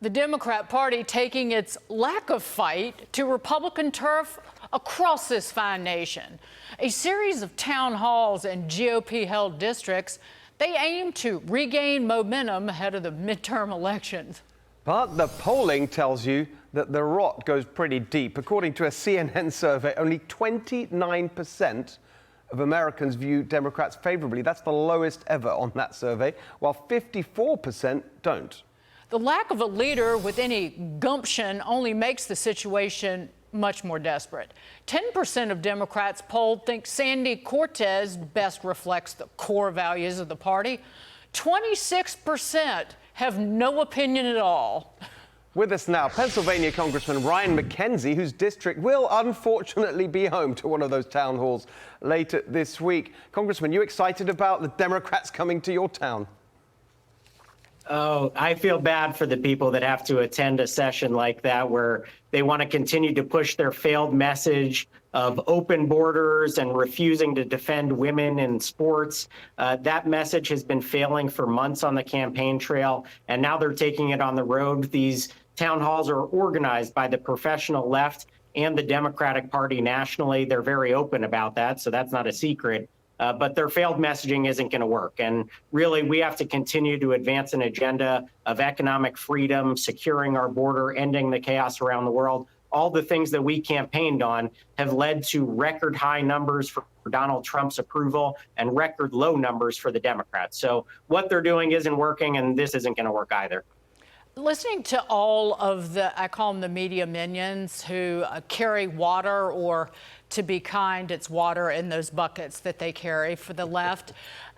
The Democrat Party taking its lack of fight to Republican turf across this fine nation. A series of town halls in GOP-held districts, they aim to regain momentum ahead of the midterm elections. But the polling tells you that the rot goes pretty deep. According to a CNN survey, only 29% of Americans view Democrats favorably. That's the lowest ever on that survey, while 54% don't. The lack of a leader with any gumption only makes the situation much more desperate. 10% of Democrats polled think Sandy Cortez best reflects the core values of the party. 26% have no opinion at all. With us now, Pennsylvania Congressman Ryan Mackenzie, whose district will unfortunately be home to one of those town halls later this week. Congressman, you excited about the Democrats coming to your town? Oh, I feel bad for the people that have to attend a session like that where they want to continue to push their failed message of open borders and refusing to defend women in sports. That message has been failing for months on the campaign trail, and now they're taking it on the road. These town halls are organized by the professional left and the Democratic Party nationally. They're very open about that, so that's not a secret. But their failed messaging isn't going to work. And really, we have to continue to advance an agenda of economic freedom, securing our border, ending the chaos around the world. All the things that we campaigned on have led to record high numbers for Donald Trump's approval and record low numbers for the Democrats. So what they're doing isn't working, and this isn't going to work either. Listening to all of the, I call them the media minions, who carry water, or to be kind, it's water in those buckets that they carry for the left,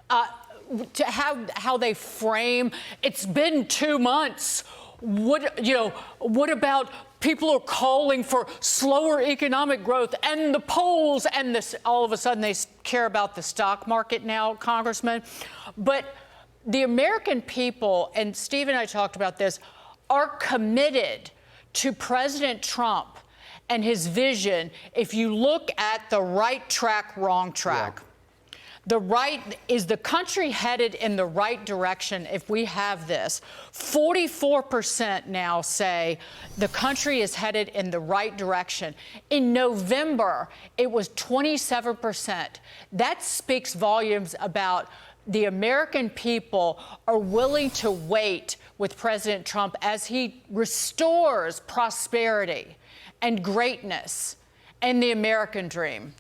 to how they frame, it's been 2 months. What about people are calling for slower economic growth, and the polls, and this, all of a sudden they care about the stock market now, Congressman. But the American people, and Steve and I talked about this, are committed to President Trump and his vision. If you look at the right track, wrong track. Yeah. Is the country headed in the right direction if we have this? 44% now say the country is headed in the right direction. In November, it was 27%. That speaks volumes about the American people are willing to wait with President Trump as he restores prosperity and greatness and the American dream.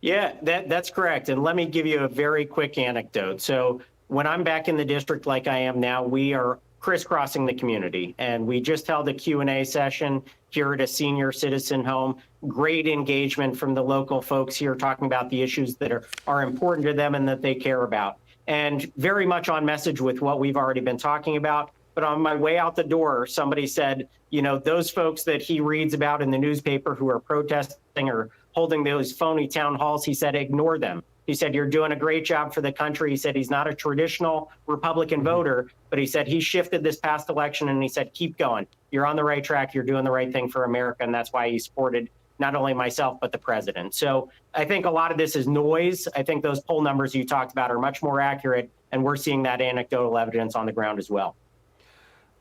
Yeah, that's correct. And let me give you a very quick anecdote. So when I'm back in the district like I am now, we are crisscrossing the community. And we just held a Q&A session here at a senior citizen home. Great engagement from the local folks here talking about the issues that are important to them and that they care about. And very much on message with what we've already been talking about. But on my way out the door, somebody said, you know, those folks that he reads about in the newspaper who are protesting or holding those phony town halls, he said, ignore them. He said, you're doing a great job for the country. He said he's not a traditional Republican voter, but he said he shifted this past election, and he said, keep going. You're on the right track. You're doing the right thing for America. And that's why he supported not only myself, but the president. So I think a lot of this is noise. I think those poll numbers you talked about are much more accurate, and we're seeing that anecdotal evidence on the ground as well.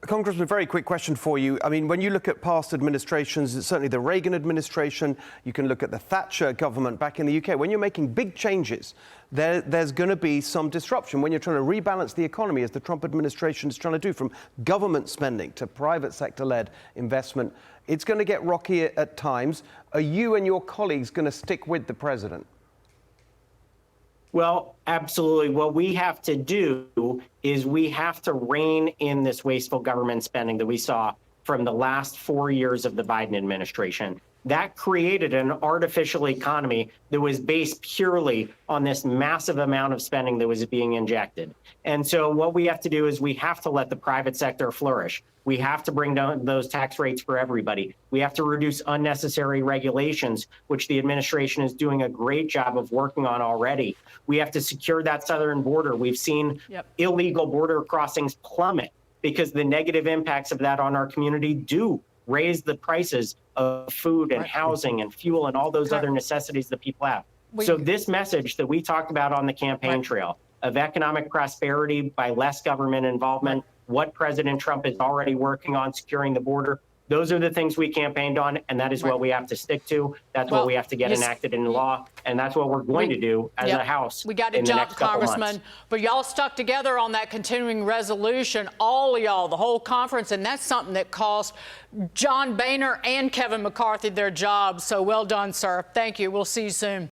Congressman, very quick question for you. I mean, when you look at past administrations, certainly the Reagan administration, you can look at the Thatcher government back in the UK. When you're making big changes, there's going to be some disruption. When you're trying to rebalance the economy, as the Trump administration is trying to do, from government spending to private sector-led investment, it's going to get rocky at times. Are you and your colleagues going to stick with the president? Well, absolutely. What we have to do is we have to rein in this wasteful government spending that we saw from the last 4 years of the Biden administration. That created an artificial economy that was based purely on this massive amount of spending that was being injected. And so what we have to do is we have to let the private sector flourish. We have to bring down those tax rates for everybody. We have to reduce unnecessary regulations, which the administration is doing a great job of working on already. We have to secure that southern border. We've seen illegal border crossings plummet because the negative impacts of that on our community do raise the prices of food and housing and fuel and all those other necessities that people have. So this message that we talked about on the campaign trail of economic prosperity by less government involvement, what President Trump is already working on, securing the border. Those are the things we campaigned on, and that is what we have to stick to. That's Well, what we have to get enacted into law, and that's what we're going to do as a House We got a in the job, next couple Congressman. months. But y'all stuck together on that continuing resolution, all of y'all, the whole conference, and that's something that cost John Boehner and Kevin McCarthy their jobs. So well done, sir. Thank you. We'll see you soon.